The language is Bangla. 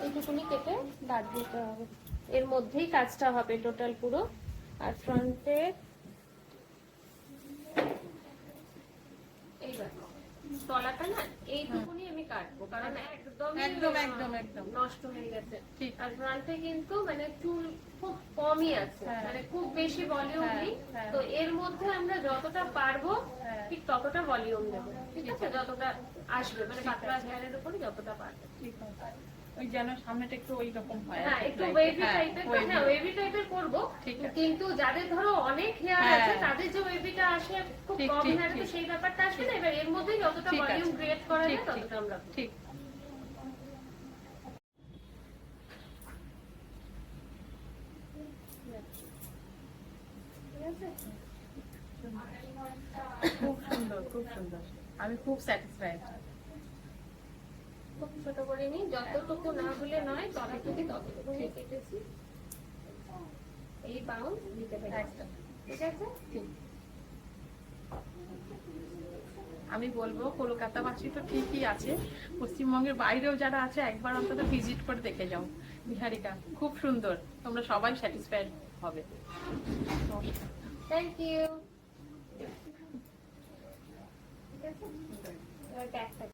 এইটুকুনি কেটে বাদ দিতে হবে, এর মধ্যেই কাজটা হবে টোটাল পুরো। আর ফ্রন্টে এইবার তলাটা না এইটুকুনি আমি কাটবো, কারণ একদম একদম একদম নষ্ট হয়ে গেছে। আর ফ্রন্টে কিন্তু মানে চুল খুব কমই আছে, মানে খুব বেশি ভলিউম নেই। তো এর মধ্যে আমরা যতটা পারবো ঠিক ততটা ভলিউম দেবো, ঠিক আছে? যতটা আসবে মানে পাতলা হেয়ারের উপরে যতটা পারবে। ঠিক আছে, ওই যেন সামনেটা একটু ওই রকম হয়, হ্যাঁ একটু ওয়েভি টাইপের। হ্যাঁ ওয়েভি টাইপের করব, কিন্তু যাদের ধরো অনেক হেয়ার আছে তাদের যে ওয়েভিটা আসে খুব কম হেয়ারে, তো সেই ব্যাপারটা আসবে না। এবার এর মধ্যেই যতটা ভলিউম ক্রিয়েট করা যায় ততটা আমরা ঠিক। খুব সুন্দর, খুব সুন্দর, আমি খুব স্যাটিসফাইড। খুব ছোট করে নিই, যতটুকু না হলে নয়, তলা থেকে ততটুকু নিয়ে কেটেছি। এই বাউন্ড দিতে পারি একদম, ঠিক আছে? আমি বলবো কলকাতাবাসী তো ঠিকই আছে, পশ্চিমবঙ্গের বাইরেও যারা আছে একবার অন্তত ভিজিট করে দেখে যাও। নিহারিকা খুব সুন্দর, তোমরা সবাই স্যাটিসফাইড হবে। Thank you. ঠিক আছে, এবার ব্যাকটা